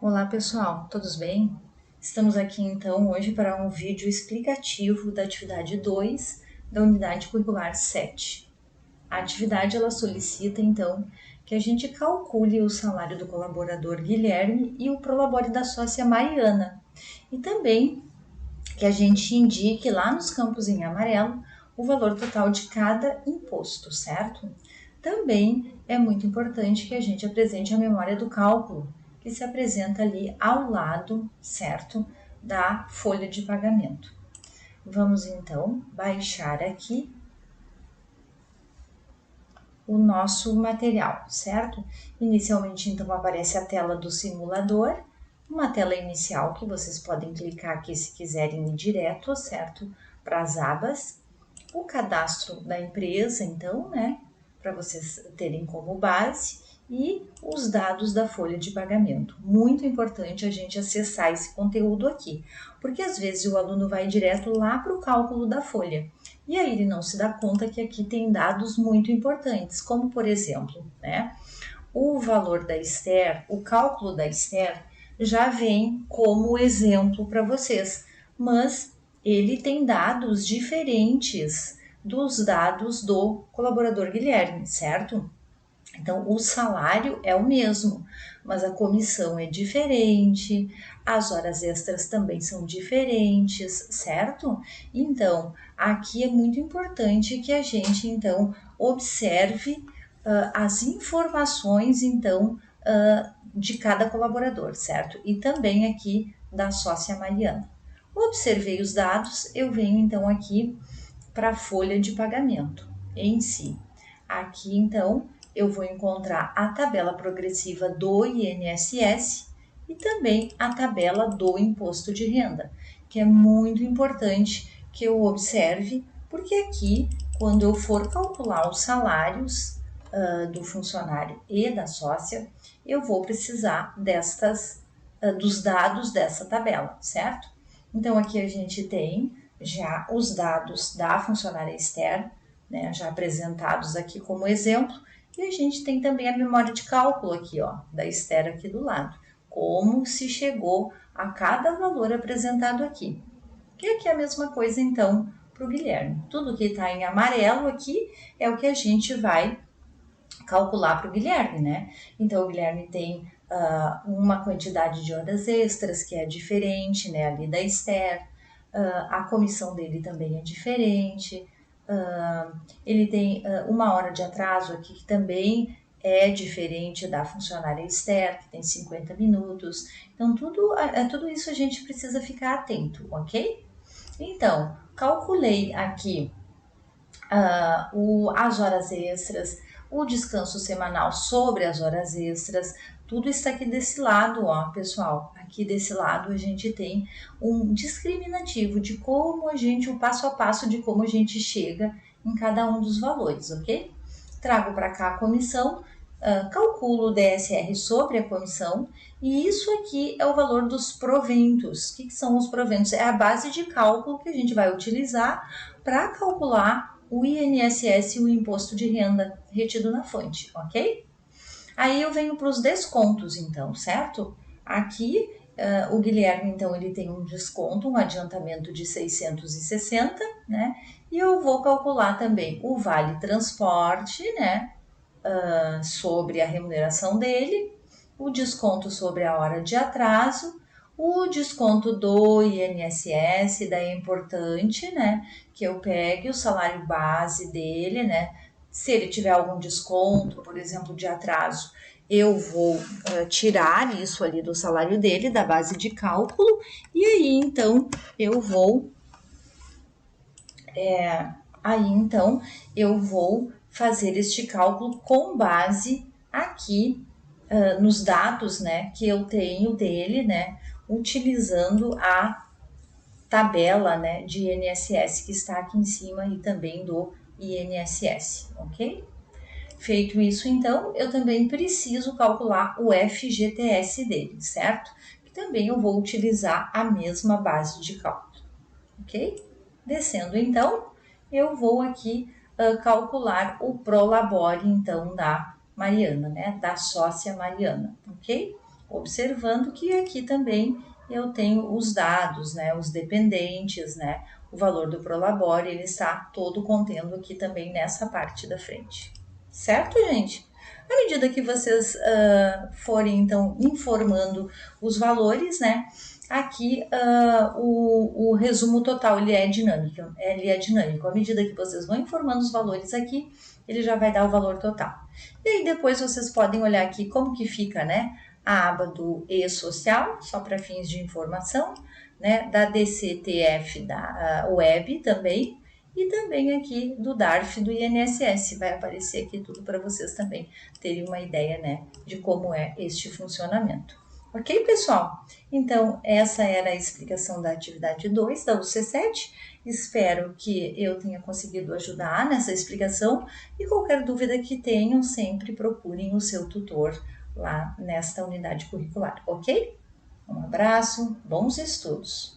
Olá pessoal, todos bem? Estamos aqui então hoje para um vídeo explicativo da atividade 2 da unidade curricular 7. A atividade ela solicita então que a gente calcule o salário do colaborador Guilherme e o prolabore da sócia Mariana e também que a gente indique lá nos campos em amarelo o valor total de cada imposto, certo? Também é muito importante que a gente apresente a memória do cálculo, que se apresenta ali ao lado, certo, da folha de pagamento. Vamos então baixar aqui o nosso material, certo? Inicialmente, então, aparece a tela do simulador, uma tela inicial que vocês podem clicar aqui se quiserem ir direto, certo? Para as abas. O cadastro da empresa, então, né? Para vocês terem como base e os dados da folha de pagamento. Muito importante a gente acessar esse conteúdo aqui, porque às vezes o aluno vai direto lá para o cálculo da folha e aí ele não se dá conta que aqui tem dados muito importantes, como por exemplo, né, o valor da Ester, o cálculo da Ester já vem como exemplo para vocês, mas ele tem dados diferentes dos dados do colaborador Guilherme, certo? Então, o salário é o mesmo, mas a comissão é diferente, as horas extras também são diferentes, certo? Então, aqui é muito importante que a gente, então, observe as informações, então, de cada colaborador, certo? E também aqui da sócia Mariana. Observei os dados, eu venho, então, aqui para a folha de pagamento em si. Aqui, então, eu vou encontrar a tabela progressiva do INSS e também a tabela do imposto de renda, que é muito importante que eu observe, porque aqui, quando eu for calcular os salários do funcionário e da sócia, eu vou precisar dos dados dessa tabela, certo? Então, aqui a gente tem já os dados da funcionária externa, né, já apresentados aqui como exemplo, e a gente tem também a memória de cálculo aqui, ó, da Esther aqui do lado, como se chegou a cada valor apresentado aqui. Que aqui é a mesma coisa, então, para o Guilherme. Tudo que está em amarelo aqui é o que a gente vai calcular para o Guilherme, né? Então, o Guilherme tem uma quantidade de horas extras que é diferente, né, ali da Esther, a comissão dele também é diferente, ele tem uma hora de atraso aqui que também é diferente da funcionária Esther, que tem 50 minutos. Então, tudo isso a gente precisa ficar atento, ok? Então, calculei aqui as horas extras, o descanso semanal sobre as horas extras, tudo está aqui desse lado, ó, pessoal. Aqui desse lado a gente tem um discriminativo de como a gente, o passo a passo de como a gente chega em cada um dos valores, ok? Trago para cá a comissão, calculo o DSR sobre a comissão, e isso aqui é o valor dos proventos. O que são os proventos? É a base de cálculo que a gente vai utilizar para calcular o INSS e o imposto de renda retido na fonte, ok? Aí eu venho para os descontos, então, certo? Aqui o Guilherme, então, ele tem um desconto, um adiantamento de 660, né? E eu vou calcular também o vale transporte, né? Sobre a remuneração dele, o desconto sobre a hora de atraso, o desconto do INSS, daí é importante, né, que eu pegue o salário base dele, né, se ele tiver algum desconto, por exemplo, de atraso, eu vou tirar isso ali do salário dele, da base de cálculo, e aí, então, eu vou fazer este cálculo com base aqui nos dados, né, que eu tenho dele, né, utilizando a tabela, né, de INSS que está aqui em cima e também do INSS, ok? Feito isso, então, eu também preciso calcular o FGTS dele, certo? Que também eu vou utilizar a mesma base de cálculo, ok? Descendo, então, eu vou aqui calcular o prolabore, então, da Mariana, né? Da sócia Mariana, ok? observando que aqui também eu tenho os dados, né, os dependentes, né, o valor do Prolabore, ele está todo contendo aqui também nessa parte da frente. Certo, gente? À medida que vocês forem, então, informando os valores, né, aqui o resumo total ele é dinâmico. À medida que vocês vão informando os valores aqui, ele já vai dar o valor total. E aí depois vocês podem olhar aqui como que fica, né, a aba do e-social, só para fins de informação, né, da DCTF da web também, e também aqui do DARF do INSS. Vai aparecer aqui tudo para vocês também terem uma ideia, né, de como é este funcionamento. Ok, pessoal? Então, essa era a explicação da atividade 2 da UC7. Espero que eu tenha conseguido ajudar nessa explicação e qualquer dúvida que tenham, sempre procurem o seu tutor lá nesta unidade curricular, ok? Um abraço, bons estudos!